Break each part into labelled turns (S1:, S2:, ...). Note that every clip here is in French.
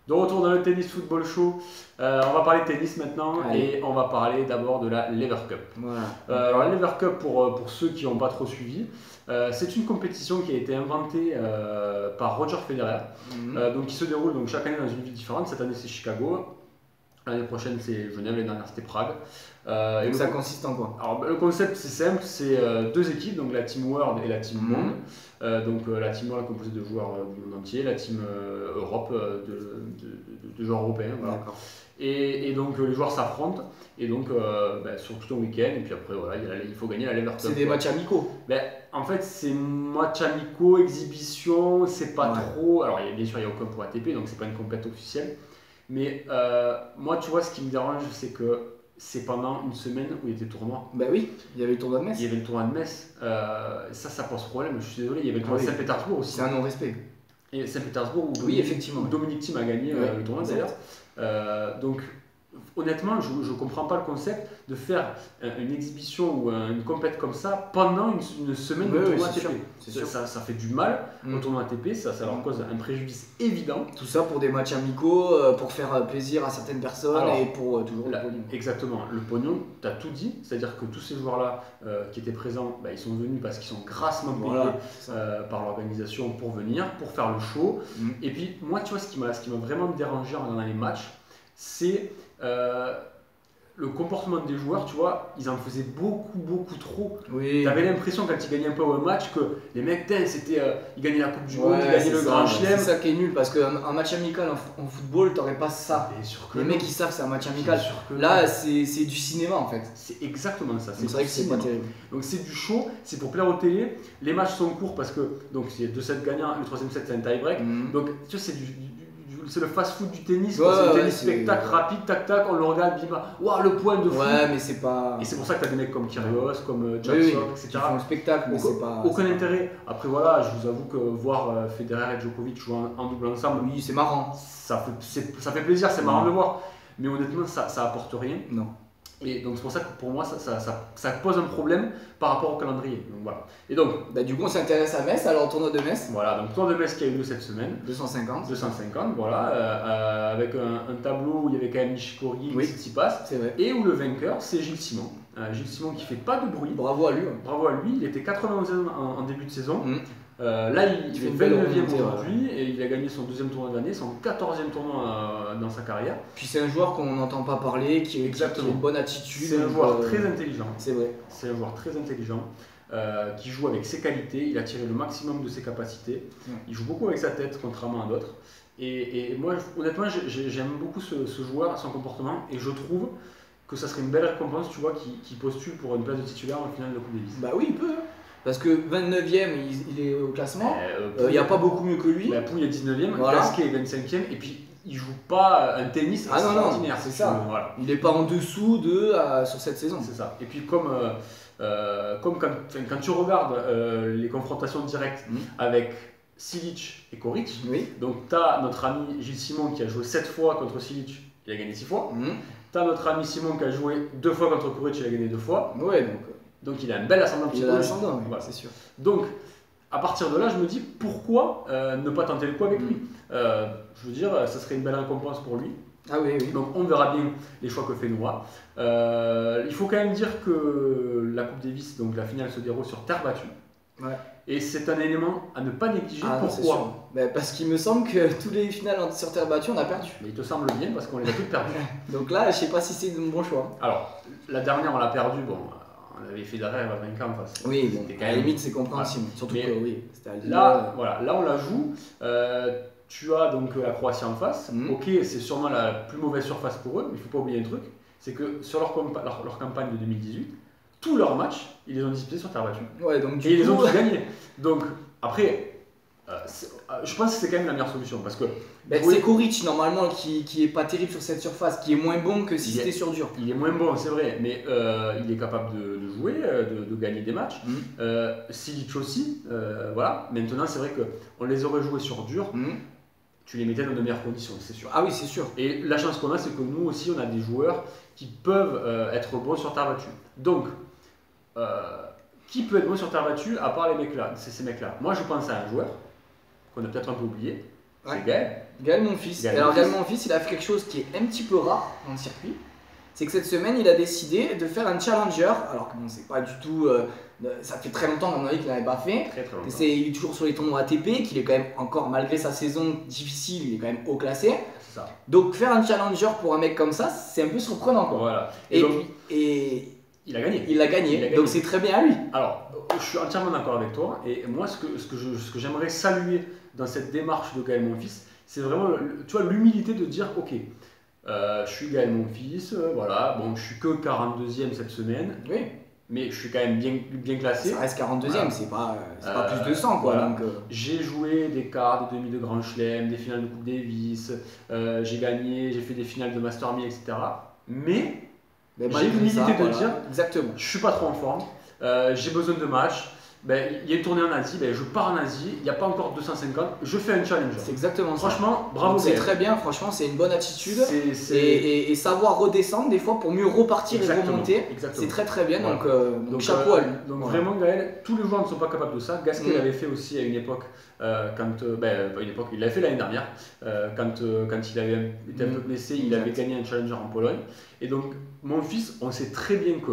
S1: De retour dans le Tennis Football Show, on va parler de tennis maintenant.
S2: Allez.
S1: Et on va parler d'abord de la Lever Cup.
S2: Voilà.
S1: Alors la Lever Cup, pour ceux qui n'ont pas trop suivi, c'est une compétition qui a été inventée par Roger Federer, donc qui se déroule donc, chaque année dans une ville différente. Cette année c'est Chicago, l'année prochaine c'est Genève, l'année dernière c'était Prague.
S2: Donc ça consiste en quoi?
S1: Alors le concept c'est simple, c'est deux équipes, donc la Team World et la Team Monde. Donc la Team World est composée de joueurs du monde entier, la Team Europe de joueurs européens. Voilà. Et donc les joueurs s'affrontent et donc sur tout un week-end et puis après voilà, il faut gagner la Lever Cup.
S2: C'est des matchs amicaux.
S1: En fait c'est match amicaux, exhibition, c'est pas trop. Alors bien sûr il n'y a aucun pour ATP donc c'est pas une compétition officielle. Mais moi tu vois ce qui me dérange c'est que c'est pendant une semaine où il y a des tournois.
S2: Bah oui, il y avait le tournoi de Metz.
S1: Il y avait le tournoi de Metz, ça pose problème, je suis désolé, il y avait le tournoi de Saint-Pétersbourg aussi.
S2: C'est un non-respect.
S1: Et Saint-Pétersbourg où,
S2: effectivement.
S1: Dominic Thiem a gagné le tournoi d'ailleurs. Donc honnêtement, je ne comprends pas le concept de faire une exhibition ou une compète comme ça pendant une semaine de tournoi ATP. Ça fait du mal au tournoi ATP, ça leur cause un préjudice évident.
S2: Tout ça pour des matchs amicaux, pour faire plaisir à certaines personnes et pour toujours le pognon.
S1: Exactement, le pognon, tu as tout dit, c'est-à-dire que tous ces joueurs-là qui étaient présents, ils sont venus parce qu'ils sont grassement payés par l'organisation pour venir, pour faire le show. Et puis moi, tu vois, ce qui m'a vraiment dérangé en regardant les matchs, c'est le comportement des joueurs, tu vois, ils en faisaient beaucoup trop.
S2: Oui.
S1: Tu avais l'impression quand ils gagnaient un peu un match que les mecs, ils gagnaient la Coupe du Monde, ils gagnaient le Grand Chelem.
S2: C'est ça qui est nul parce qu'un match amical en football, t'aurais pas ça. Les mecs ils savent que c'est un match amical. Là, c'est du cinéma en fait.
S1: C'est exactement ça.
S2: C'est vrai que c'est pas terrible.
S1: Donc c'est du show, c'est pour plaire aux télé. Les matchs sont courts parce que donc il y a 2 sets gagnants, le troisième set c'est un tie-break. Donc tu vois, c'est le fast-food du tennis, c'est le tennis spectacle rapide, tac-tac, on le regarde, bim, waouh, le point de fou.
S2: Ouais, mais c'est pas.
S1: Et c'est pour ça que t'as des mecs comme Kyrgios, comme Jackson, etc.
S2: Qui font le spectacle, mais c'est pas.
S1: Aucun intérêt. Après, voilà, je vous avoue que voir Federer et Djokovic jouer en double ensemble,
S2: oui, c'est marrant.
S1: Ça fait plaisir, c'est marrant de le voir. Mais honnêtement, ça apporte rien.
S2: Non.
S1: Et donc c'est pour ça que pour moi ça pose un problème par rapport au calendrier. Donc voilà. Et donc
S2: du coup on s'intéresse à Metz, alors tournoi de Metz.
S1: Voilà, donc tournoi de Metz qui a eu lieu cette semaine.
S2: 250,
S1: voilà, avec un tableau où il y avait quand même Nishikori et Tsitsipas.
S2: C'est vrai.
S1: Et où le vainqueur c'est Gilles Simon. Gilles Simon qui fait pas de bruit.
S2: Bravo à lui.
S1: Bravo à lui, il était 91e en début de saison. Là, il fait 29e aujourd'hui et il a gagné son 2e tournoi de l'année, son 14e tournoi dans sa carrière.
S2: Puis c'est un joueur qu'on n'entend pas parler, qui a une bonne attitude.
S1: C'est un joueur très intelligent.
S2: C'est vrai.
S1: C'est un joueur très intelligent qui joue avec ses qualités, il a tiré le maximum de ses capacités. Il joue beaucoup avec sa tête, contrairement à d'autres. Et moi, honnêtement, j'aime beaucoup ce joueur, son comportement, et je trouve que ça serait une belle récompense, tu vois, qui postule pour une place de titulaire en finale de Coupe Davis.
S2: Bah oui, il peut. Parce que 29e, il est au classement. Il n'y a pas beaucoup mieux que lui.
S1: Pouille est 19e, Gasquet est 25e, et puis il joue pas un tennis extraordinaire.
S2: C'est ça. Voilà. Il n'est pas en dessous sur cette saison.
S1: C'est ça. Et puis comme quand tu regardes les confrontations directes avec Cilic et Coric, donc tu as notre ami Gilles Simon qui a joué 7 fois contre Cilic, il a gagné 6 fois. Tu as notre ami Simon qui a joué 2 fois contre Coric, il a gagné 2 fois. Donc il a un bel ascendant psychologique.
S2: Voilà. C'est sûr.
S1: Donc à partir de là, je me dis pourquoi ne pas tenter le coup avec lui. Je veux dire, ça serait une belle récompense pour lui.
S2: Ah oui.
S1: Donc on verra bien les choix que fait Noah. Il faut quand même dire que la Coupe Davis, donc la finale se déroule sur terre battue. Et c'est un élément à ne pas négliger. Pourquoi ?
S2: Parce qu'il me semble que tous les finales sur terre battue, on a perdu.
S1: Mais il te semble bien parce qu'on les a toutes perdues.
S2: Donc là, je sais pas si c'est un bon choix.
S1: Alors, la dernière, on l'a perdue. Bon, on avait Federer et Wawrinka en face.
S2: Oui, bon, à la limite, c'est compréhensible. Surtout que c'était à Lille.
S1: Là, on la joue. Tu as donc la Croatie en face. Ok, c'est sûrement la plus mauvaise surface pour eux, mais il ne faut pas oublier un truc, c'est que sur leur campagne de 2018, tous leurs matchs, ils les ont disputés sur terre battue.
S2: Donc,
S1: et ils les ont tous gagnés. Donc après, je pense que c'est quand même la meilleure solution parce que
S2: c'est Coric normalement qui est pas terrible sur cette surface, qui est moins bon que si c'était sur dur.
S1: Il est moins bon, c'est vrai, mais il est capable de jouer, de gagner des matchs. Cilic aussi, voilà. Maintenant, c'est vrai qu'on les aurait joués sur dur. Tu les mettais dans de meilleures conditions, c'est sûr.
S2: Ah oui, c'est sûr.
S1: Et la chance qu'on a, c'est que nous aussi, on a des joueurs qui peuvent être bons sur terre battue. Donc, qui peut être bon sur terre battue à part les mecs là, ces mecs-là? Moi, je pense à un joueur qu'on a peut-être un peu oublié, C'est Gaël.
S2: Gaël Monfils. Alors Gaël Monfils, il a fait quelque chose qui est un petit peu rare dans le circuit. C'est que cette semaine, il a décidé de faire un challenger. Alors que bon, c'est pas du tout. Ça fait très longtemps qu'on a dit qu'il n'avait pas fait.
S1: Très longtemps.
S2: Il est toujours sur les tournois ATP, qu'il est quand même encore, malgré sa saison difficile, il est quand même haut classé.
S1: C'est ça.
S2: Donc faire un challenger pour un mec comme ça, c'est un peu surprenant, quoi.
S1: Voilà.
S2: Et
S1: il a gagné.
S2: Il a gagné. Donc c'est très bien à lui.
S1: Alors, je suis entièrement d'accord avec toi. Et moi, ce que j'aimerais saluer dans cette démarche de Gaël Monfils, c'est vraiment, tu vois, l'humilité de dire, ok, je suis Gaël Monfils, voilà, bon, je suis que 42e cette semaine.
S2: Oui.
S1: Mais je suis quand même bien classé.
S2: Ça reste 42e, voilà. C'est pas plus de 100, quoi.
S1: Voilà. J'ai joué des quarts, des demi de Grand Chelem, des finales de Coupe Davis, j'ai gagné, j'ai fait des finales de Master 1000, etc. Mais j'ai l'humilité de dire,
S2: exactement.
S1: Je suis pas trop en forme, j'ai besoin de matchs. Il y a une tournée en Asie, je pars en Asie, il n'y a pas encore 250, je fais un challenge.
S2: C'est exactement ça.
S1: Franchement, bravo.
S2: C'est très bien, franchement, c'est une bonne attitude. Et savoir redescendre des fois pour mieux repartir et remonter, c'est très très bien. Voilà. Donc chapeau à lui.
S1: Donc vraiment, Gaël, tous les joueurs ne sont pas capables de ça. Gasquet l'avait fait aussi à une époque, il l'avait fait l'année dernière, quand il avait été un peu blessé, il avait gagné un challenger en Pologne. Et donc, mon fils, on sait très bien que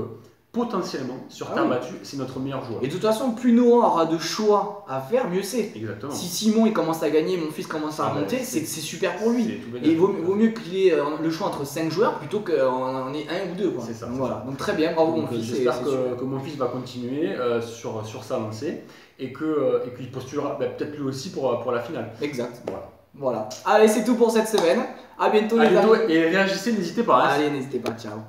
S1: potentiellement, sur terre battue, c'est notre meilleur joueur.
S2: Et de toute façon, plus Noah aura de choix à faire, mieux c'est.
S1: Exactement.
S2: Si Simon il commence à gagner, mon fils commence à remonter, c'est super pour lui. Et il vaut mieux qu'il ait le choix entre 5 joueurs plutôt qu'on ait un ou deux.
S1: C'est ça.
S2: Donc, voilà. Donc très bien, bravo mon fils.
S1: J'espère que mon fils va continuer sur sa lancée et qu'il postulera peut-être lui aussi pour la finale.
S2: Exact. Voilà. Allez, c'est tout pour cette semaine. À bientôt les amis.
S1: Et réagissez, n'hésitez pas.
S2: Allez, n'hésitez pas. Ciao.